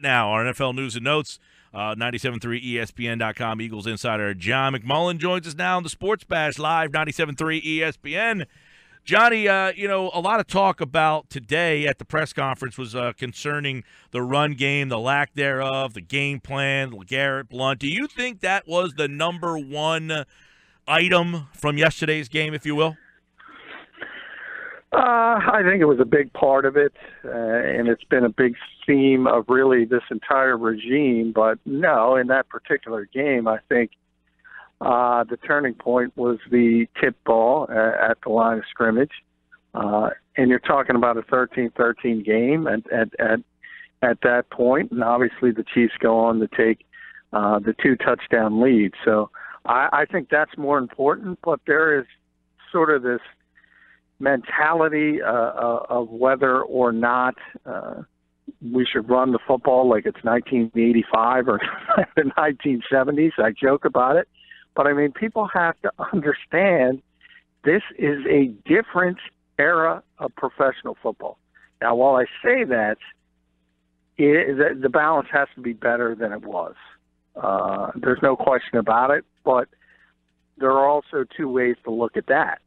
Now, our NFL news and notes, 97.3 ESPN.com Eagles insider John McMullen joins us now on the Sports Bash Live, 97.3 ESPN. Johnny, a lot of talk about today at the press conference was concerning the run game, the lack thereof, the game plan, LeGarrette Blount. Do you think that was the number one item from yesterday's game, if you will? I think it was a big part of it, and it's been a big theme of really this entire regime. But no, in that particular game, I think the turning point was the tip ball at the line of scrimmage. And you're talking about a 13-13 game at that point, and obviously the Chiefs go on to take the 2-touchdown lead. So I think that's more important, but there is sort of this mentality of whether or not we should run the football like it's 1985 or the 1970s. I joke about it. But, I mean, people have to understand this is a different era of professional football. Now, while I say that, the balance has to be better than it was. There's no question about it. But there are also two ways to look at that.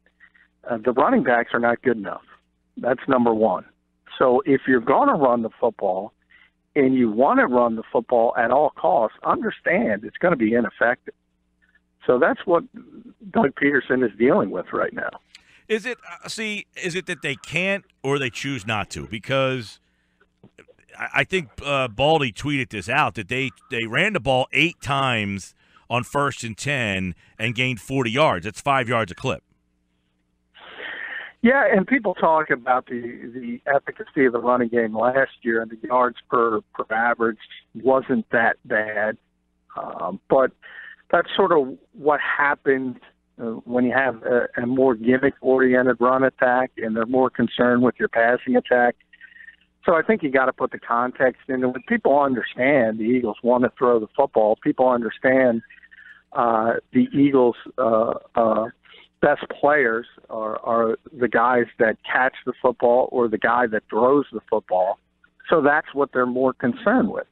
The running backs are not good enough. That's number one. So if you're going to run the football and you want to run the football at all costs, understand it's going to be ineffective. So that's what Doug Pederson is dealing with right now. Is it that they can't or they choose not to? Because I think Baldy tweeted this out, that they ran the ball 8 times on 1st and 10 and gained 40 yards. That's 5 yards a clip. Yeah, and people talk about the efficacy of the running game last year, and the yards per average wasn't that bad. But that's sort of what happens when you have a more gimmick-oriented run attack and they're more concerned with your passing attack. So I think you got to put the context in. And when people understand the Eagles want to throw the football, people understand the Eagles' best players are the guys that catch the football or the guy that throws the football. So that's what they're more concerned with.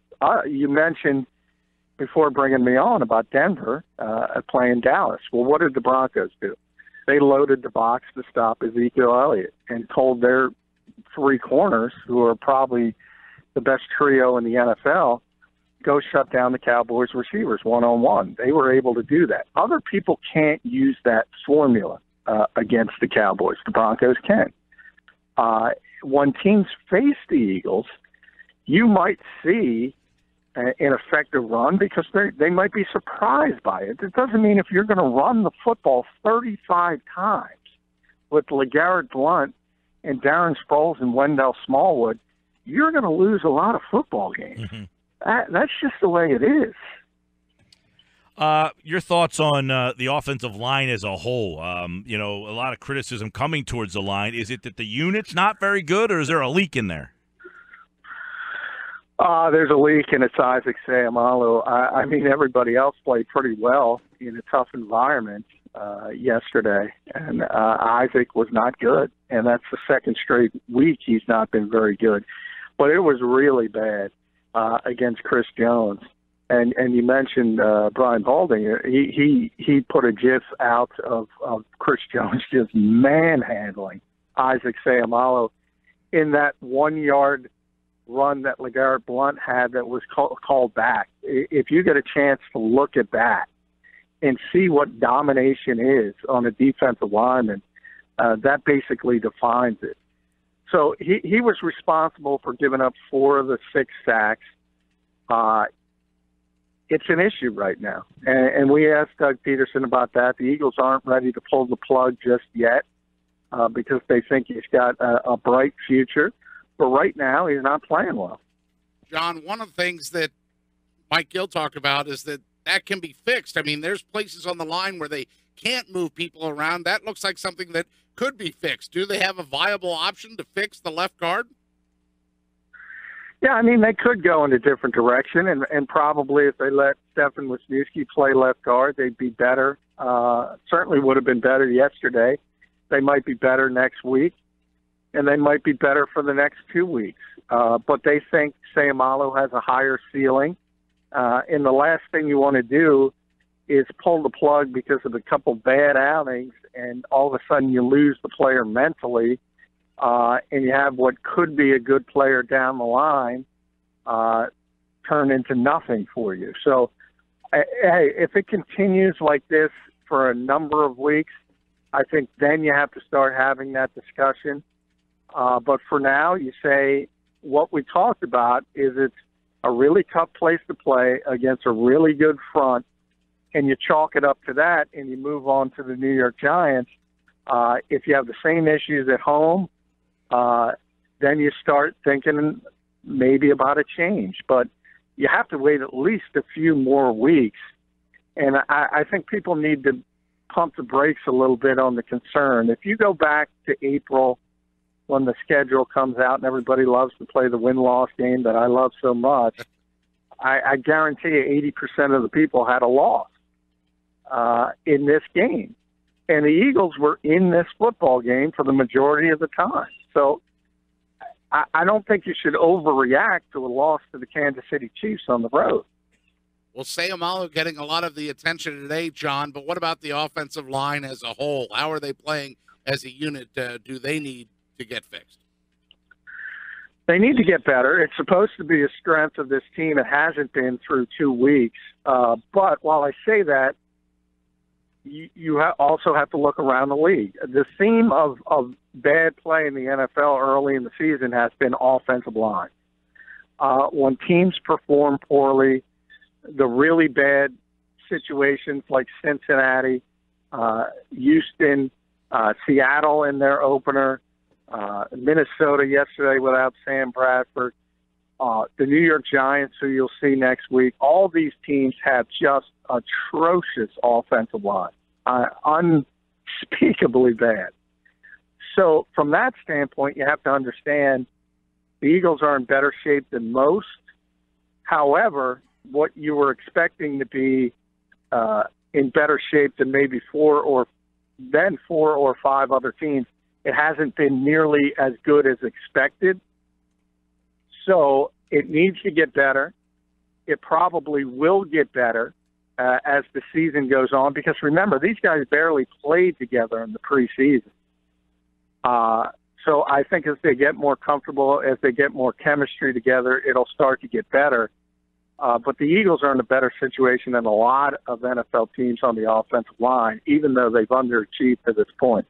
You mentioned before bringing me on about Denver playing Dallas. Well, what did the Broncos do? They loaded the box to stop Ezekiel Elliott and told their 3 corners, who are probably the best trio in the NFL, go shut down the Cowboys receivers one-on-one. They were able to do that. Other people can't use that formula against the Cowboys. The Broncos can. When teams face the Eagles, you might see an effective run because they might be surprised by it. It doesn't mean if you're going to run the football 35 times with LeGarrette Blount and Darren Sproles and Wendell Smallwood, you're going to lose a lot of football games. Mm-hmm. That's just the way it is. Your thoughts on the offensive line as a whole? A lot of criticism coming towards the line. Is it that the unit's not very good, or is there a leak in there? There's a leak, and it's Isaac Seumalo. I mean, everybody else played pretty well in a tough environment yesterday, and Isaac was not good, and that's the second straight week he's not been very good. But it was really bad against Chris Jones. And you mentioned Brian Balding. He put a GIF out of Chris Jones just manhandling Isaac Seumalo in that 1-yard run that LeGarrette Blount had that was called back. If you get a chance to look at that and see what domination is on a defensive lineman, that basically defines it. So he was responsible for giving up 4 of the 6 sacks. It's an issue right now. And we asked Doug Pederson about that. The Eagles aren't ready to pull the plug just yet because they think he's got a bright future. But right now, he's not playing well. John, one of the things that Mike Gill talked about is that can be fixed. I mean, there's places on the line where they can't move people around. That looks like something that could be fixed. Do they have a viable option to fix the left guard? Yeah, I mean, they could go in a different direction, and probably if they let Stefan Wisniewski play left guard, they'd be better. Certainly would have been better yesterday. They might be better next week, and they might be better for the next 2 weeks. but they think Sayamalu has a higher ceiling. And the last thing you want to do is pull the plug because of a couple bad outings, and all of a sudden you lose the player mentally, and you have what could be a good player down the line turn into nothing for you. So, hey, if it continues like this for a number of weeks, I think then you have to start having that discussion. But for now, you say what we talked about is it's a really tough place to play against a really good front, and you chalk it up to that and you move on to the New York Giants. If you have the same issues at home, then you start thinking maybe about a change. But you have to wait at least a few more weeks. And I think people need to pump the brakes a little bit on the concern. If you go back to April when the schedule comes out and everybody loves to play the win-loss game that I love so much, I guarantee you 80% of the people had a loss in this game. And the Eagles were in this football game for the majority of the time. So I don't think you should overreact to a loss to the Kansas City Chiefs on the road. Well, Sayamalu getting a lot of the attention today, John, but what about the offensive line as a whole? How are they playing as a unit? Do they need to get fixed? They need to get better. It's supposed to be a strength of this team. It hasn't been through 2 weeks. But while I say that, you also have to look around the league. The theme of bad play in the NFL early in the season has been offensive line. When teams perform poorly, the really bad situations like Cincinnati, Houston, Seattle in their opener, Minnesota yesterday without Sam Bradford, the New York Giants, who you'll see next week, all these teams have just atrocious offensive line, unspeakably bad. So from that standpoint, you have to understand the Eagles are in better shape than most. However, what you were expecting to be in better shape than maybe four or five other teams, it hasn't been nearly as good as expected. So it needs to get better. It probably will get better as the season goes on, because remember, these guys barely played together in the preseason. So I think as they get more comfortable, as they get more chemistry together, it'll start to get better. But the Eagles are in a better situation than a lot of NFL teams on the offensive line, even though they've underachieved to this point.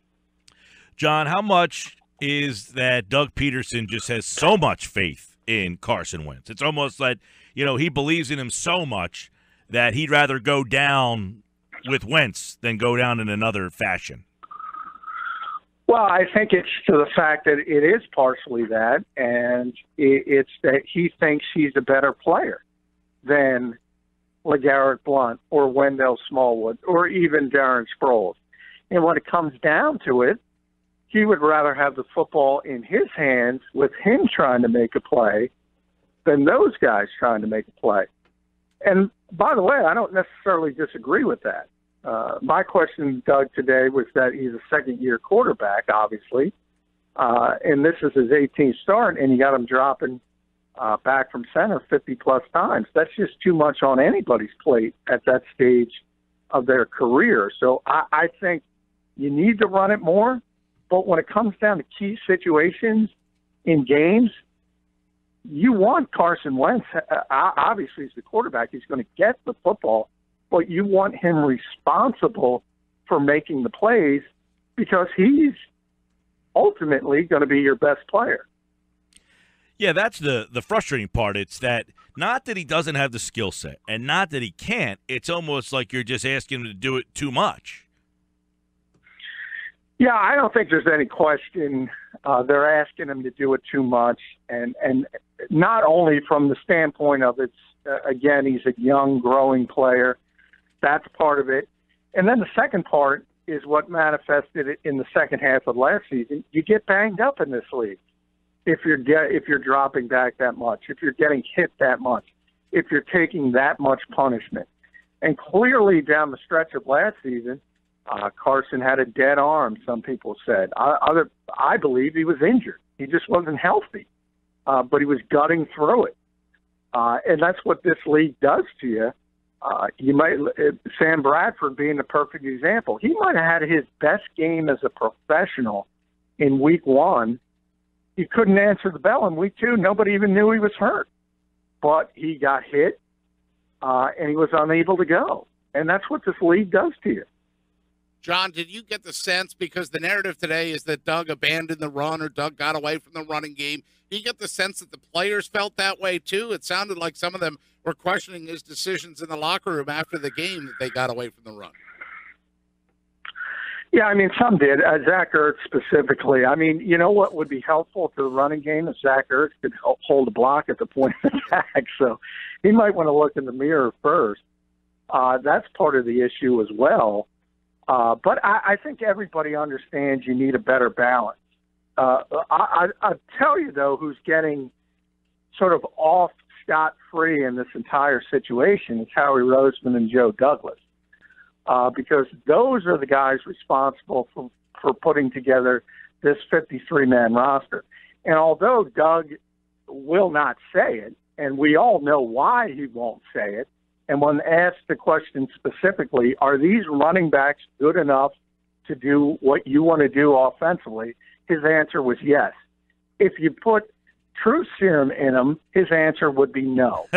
John, how much is that Doug Pederson just has so much faith in Carson Wentz? It's almost like, he believes in him so much that he'd rather go down with Wentz than go down in another fashion. Well, I think it's to the fact that it is partially that, and it's that he thinks he's a better player than LeGarrette Blount or Wendell Smallwood or even Darren Sproles. And when it comes down to it, he would rather have the football in his hands with him trying to make a play than those guys trying to make a play. And by the way, I don't necessarily disagree with that. My question, Doug, today was that he's a second-year quarterback, obviously, and this is his 18th start, and you got him dropping back from center 50-plus times. That's just too much on anybody's plate at that stage of their career. So I think you need to run it more, but when it comes down to key situations in games, you want Carson Wentz. Obviously, he's the quarterback. He's going to get the football, but you want him responsible for making the plays because he's ultimately going to be your best player. Yeah, that's the frustrating part. It's that not that he doesn't have the skill set and not that he can't. It's almost like you're just asking him to do it too much. Yeah, I don't think there's any question they're asking him to do it too much, and not only from the standpoint of again, he's a young, growing player. That's part of it. And then the second part is what manifested in the second half of last season. You get banged up in this league if you're dropping back that much, if you're getting hit that much, if you're taking that much punishment. And clearly down the stretch of last season, Carson had a dead arm, some people said. I believe he was injured. He just wasn't healthy. but he was gutting through it. And that's what this league does to you. Sam Bradford being the perfect example. He might have had his best game as a professional in week 1. He couldn't answer the bell in week 2. Nobody even knew he was hurt. But he got hit, and he was unable to go. And that's what this league does to you. John, did you get the sense, because the narrative today is that Doug abandoned the run or Doug got away from the running game, do you get the sense that the players felt that way too? It sounded like some of them were questioning his decisions in the locker room after the game that they got away from the run. Yeah, I mean, some did. Zach Ertz specifically. I mean, you know what would be helpful to the running game if Zach Ertz could hold a block at the point of attack. So he might want to look in the mirror first. That's part of the issue as well. But I think everybody understands you need a better balance. I'll tell you, though, who's getting sort of off scot-free in this entire situation is Howie Roseman and Joe Douglas, because those are the guys responsible for putting together this 53-man roster. And although Doug will not say it, and we all know why he won't say it, and when asked the question specifically, are these running backs good enough to do what you want to do offensively, his answer was yes. If you put truth serum in him, his answer would be no.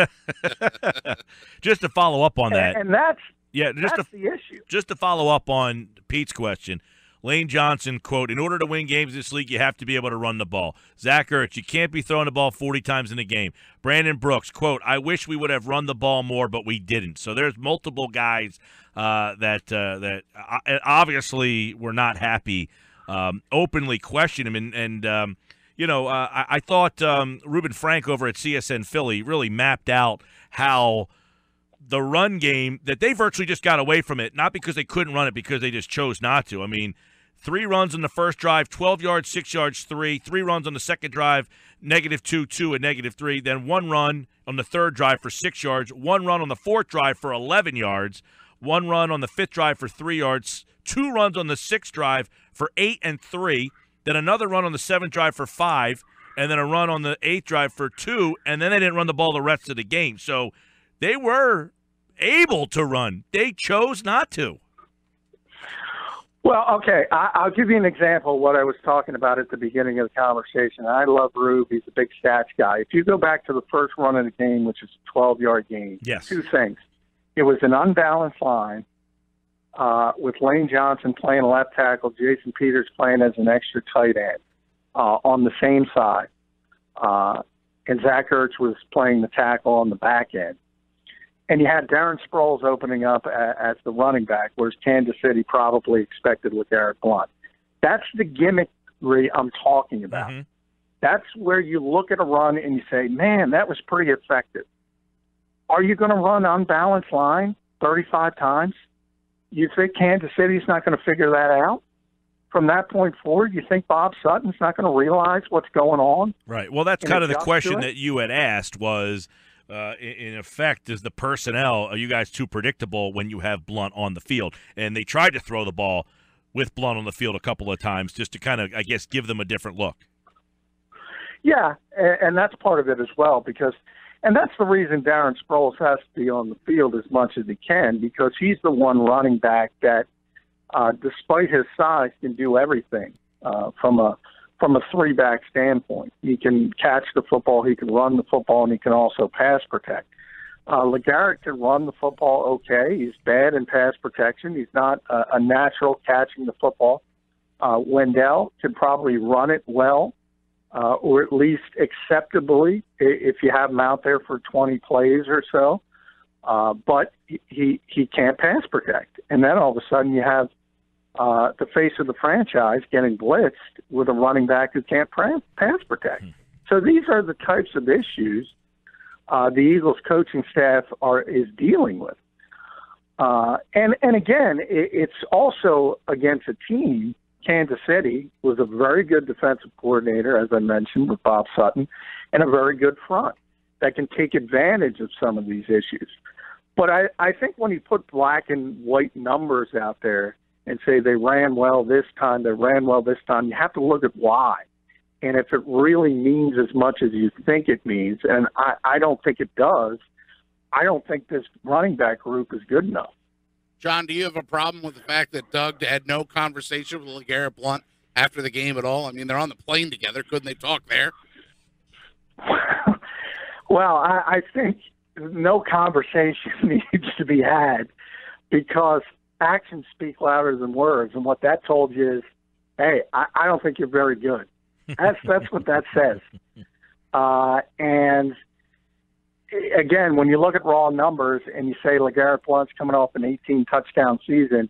Just to follow up on that. And that's the issue. Just to follow up on Pete's question, Lane Johnson, quote, in order to win games in this league, you have to be able to run the ball. Zach Ertz, you can't be throwing the ball 40 times in a game. Brandon Brooks, quote, I wish we would have run the ball more, but we didn't. So there's multiple guys that obviously were not happy, openly question him. I thought Reuben Frank over at CSN Philly really mapped out how the run game, that they virtually just got away from it, not because they couldn't run it, because they just chose not to. I mean, 3 runs on the first drive, 12 yards, 6 yards, 3 runs on the second drive, -2, 2, and -3. Then 1 run on the third drive for 6 yards, 1 run on the fourth drive for 11 yards, 1 run on the fifth drive for 3 yards, 2 runs on the sixth drive for 8 and 3, then another run on the seventh drive for 5, and then a run on the eighth drive for 2, and then they didn't run the ball the rest of the game. So they were able to run. They chose not to. Well, okay, I'll give you an example of what I was talking about at the beginning of the conversation. I love Rube. He's a big stats guy. If you go back to the first run of the game, which is a 12-yard game, yes. 2 things. It was an unbalanced line with Lane Johnson playing left tackle, Jason Peters playing as an extra tight end on the same side. And Zach Ertz was playing the tackle on the back end. And you had Darren Sproles opening up as the running back, whereas Kansas City probably expected LeGarrette Blount. That's the gimmickry I'm talking about. Mm-hmm. That's where you look at a run and you say, man, that was pretty effective. Are you going to run unbalanced line 35 times? You think Kansas City's not going to figure that out? From that point forward, you think Bob Sutton's not going to realize what's going on? Right. Well, that's kind of the question that you had asked was, in effect, is the personnel, are you guys too predictable when you have Blount on the field? And they tried to throw the ball with Blount on the field a couple of times just to kind of, I guess, give them a different look. Yeah, and that's part of it as well, and that's the reason Darren Sproles has to be on the field as much as he can, because he's the one running back that, despite his size, can do everything from a 3-back standpoint. He can catch the football, he can run the football, and he can also pass protect. LeGarrette can run the football okay. He's bad in pass protection. He's not a natural catching the football. Wendell can probably run it well, or at least acceptably if you have him out there for 20 plays or so. But he can't pass protect. And then all of a sudden you have the face of the franchise getting blitzed with a running back who can't pass protect. So these are the types of issues the Eagles coaching staff is dealing with. And again, it's also against a team. Kansas City was a very good defensive coordinator, as I mentioned, with Bob Sutton, and a very good front that can take advantage of some of these issues. But I think when you put black and white numbers out there and say they ran well this time, you have to look at why. And if it really means as much as you think it means, and I don't think it does, I don't think this running back group is good enough. John, do you have a problem with the fact that Doug had no conversation with LeGarrette Blount after the game at all? I mean, they're on the plane together. Couldn't they talk there? Well, I think no conversation needs to be had because actions speak louder than words. And what that told you is, hey, I don't think you're very good. That's what that says. And again, when you look at raw numbers and you say LeGarrette Blount's coming off an 18-touchdown season,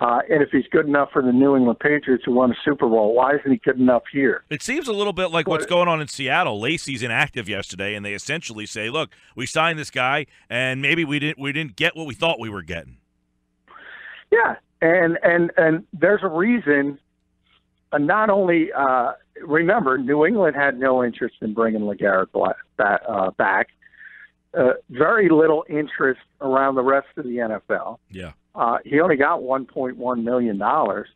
and if he's good enough for the New England Patriots who won a Super Bowl, why isn't he good enough here? It seems a little bit like what's going on in Seattle. Lacey's inactive yesterday, and they essentially say, look, we signed this guy, and maybe we didn't get what we thought we were getting. Yeah, and there's a reason. Not only remember, New England had no interest in bringing LeGarrette back. Very little interest around the rest of the NFL. Yeah. He only got $1.1 million.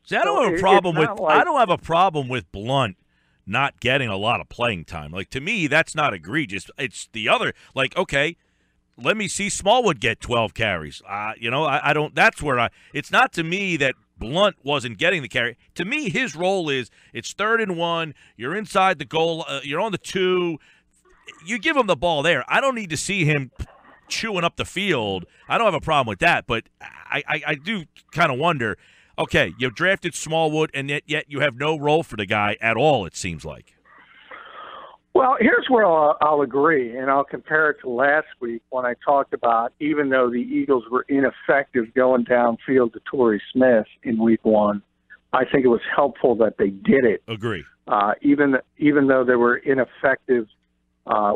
See, I don't have a problem with I don't have a problem with Blount not getting a lot of playing time. Like, to me, that's not egregious. It's the other, like, okay, let me see Smallwood get 12 carries. I don't. That's where it's not to me that Blount wasn't getting the carry. To me, his role is it's 3rd and 1. You're inside the goal. You're on the 2. You give him the ball there. I don't need to see him chewing up the field. I don't have a problem with that, but I do kind of wonder, okay, you've drafted Smallwood, and yet you have no role for the guy at all, it seems like. Well, here's where I'll agree, and I'll compare it to last week when I talked about even though the Eagles were ineffective going downfield to Torrey Smith in week 1, I think it was helpful that they did it. Agree. Even though they were ineffective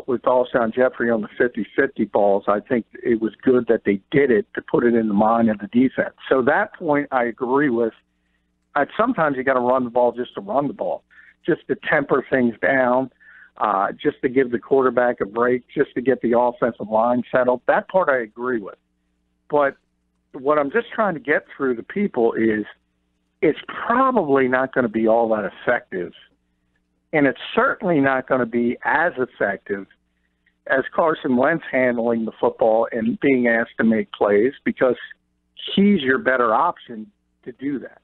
with Alshon Jeffrey on the 50-50 balls, I think it was good that they did it to put it in the mind of the defense. So that point I agree with. Sometimes you got to run the ball just to run the ball, just to temper things down, just to give the quarterback a break, just to get the offensive line settled. That part I agree with. But what I'm just trying to get through to people is it's probably not going to be all that effective. And it's certainly not going to be as effective as Carson Wentz handling the football and being asked to make plays because he's your better option to do that.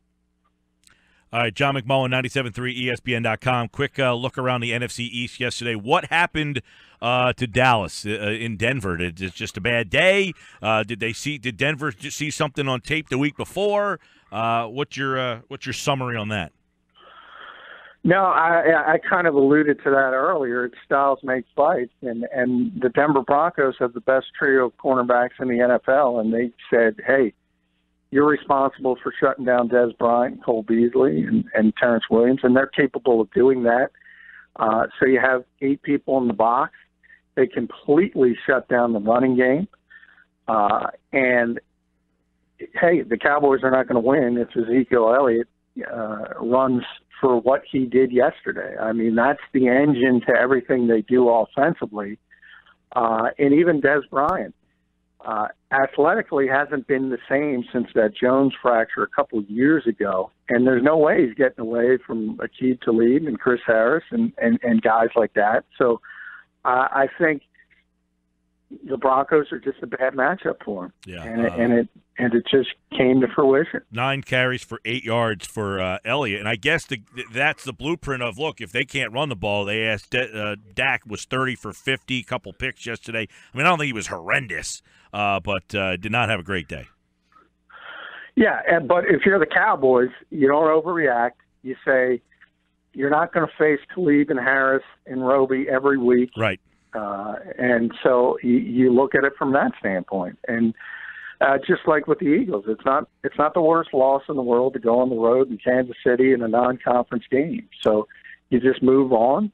All right, John McMullen, 97.3 ESPN.com. Quick look around the NFC East yesterday. What happened to Dallas in Denver? Did it just a bad day? Did Denver see something on tape the week before? What's your summary on that? No, I kind of alluded to that earlier. It's styles make fights, and the Denver Broncos have the best trio of cornerbacks in the NFL, and they said, hey, you're responsible for shutting down Dez Bryant, Cole Beasley, and Terrence Williams, and they're capable of doing that. So you have 8 people in the box. They completely shut down the running game. And, hey, the Cowboys are not going to win if Ezekiel Elliott runs for what he did yesterday. I mean, that's the engine to everything they do offensively. And even Dez Bryant athletically hasn't been the same since that Jones fracture a couple of years ago. And there's no way he's getting away from Aqib Talib and Chris Harris and guys like that. So I think the Broncos are just a bad matchup for him. Yeah, and it just came to fruition. 9 carries for 8 yards for Elliott, and I guess that's the blueprint of, look, if they can't run the ball, they asked Dak was 30 for 50, couple picks yesterday. I mean, I don't think he was horrendous, but did not have a great day. Yeah, but if you're the Cowboys, you don't overreact. You say you're not going to face Talib and Harris and Roby every week. Right. And so you look at it from that standpoint. And just like with the Eagles, it's not the worst loss in the world to go on the road in Kansas City in a non-conference game. So you just move on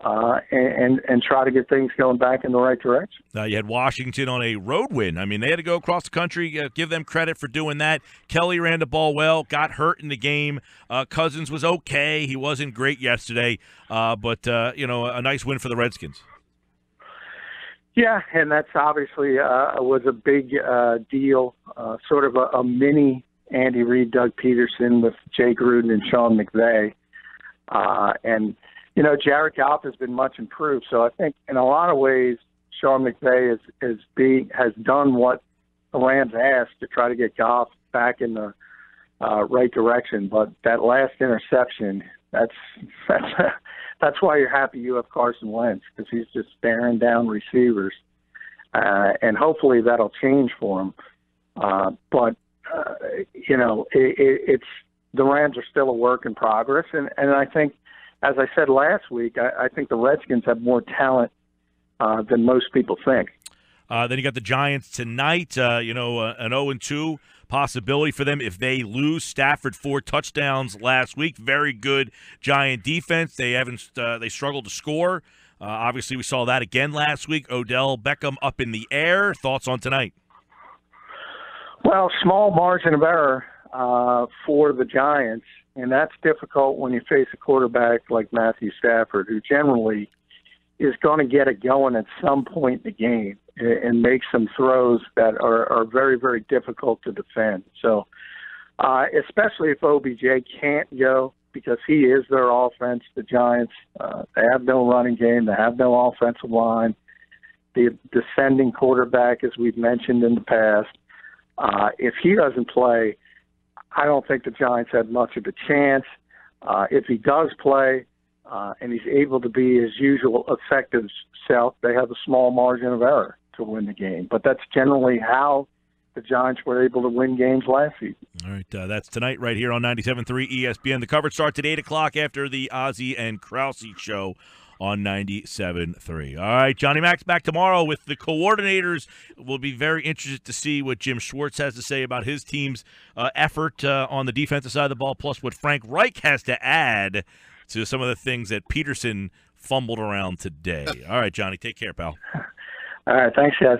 and try to get things going back in the right direction. You had Washington on a road win. I mean, they had to go across the country. Give them credit for doing that. Kelly ran the ball well, got hurt in the game. Cousins was okay. He wasn't great yesterday, but a nice win for the Redskins. Yeah, and that's obviously was a big deal, sort of a mini Andy Reid, Doug Pederson with Jay Gruden and Sean McVay. And Jared Goff has been much improved. So I think in a lot of ways, Sean McVay has done what the Rams asked to try to get Goff back in the right direction. But that last interception, that's why you're happy you have Carson Wentz, because he's just staring down receivers. And hopefully that'll change for him. It's the Rams are still a work in progress. And I think, as I said last week, I think the Redskins have more talent than most people think. Then you got the Giants tonight, an 0-2 possibility for them if they lose. Stafford 4 touchdowns last week. Very good Giant defense. They struggled to score. Obviously, we saw that again last week. Odell Beckham up in the air. Thoughts on tonight? Well, small margin of error for the Giants, and that's difficult when you face a quarterback like Matthew Stafford, who generally is going to get it going at some point in the game and make some throws that are very, very difficult to defend. So especially if OBJ can't go, because he is their offense, the Giants, they have no running game. They have no offensive line. The descending quarterback, as we've mentioned in the past, if he doesn't play, I don't think the Giants have much of a chance. If he does play and he's able to be his usual effective self, they have a small margin of error to win the game. But that's generally how the Giants were able to win games last season. All right, that's tonight right here on 97.3 ESPN. The coverage starts at 8 o'clock after the Ozzie and Krause show on 97.3. All right, Johnny Mac's back tomorrow with the coordinators. We'll be very interested to see what Jim Schwartz has to say about his team's effort on the defensive side of the ball, plus what Frank Reich has to add to some of the things that Pederson fumbled around today. All right, Johnny, take care, pal. All right, thanks, guys.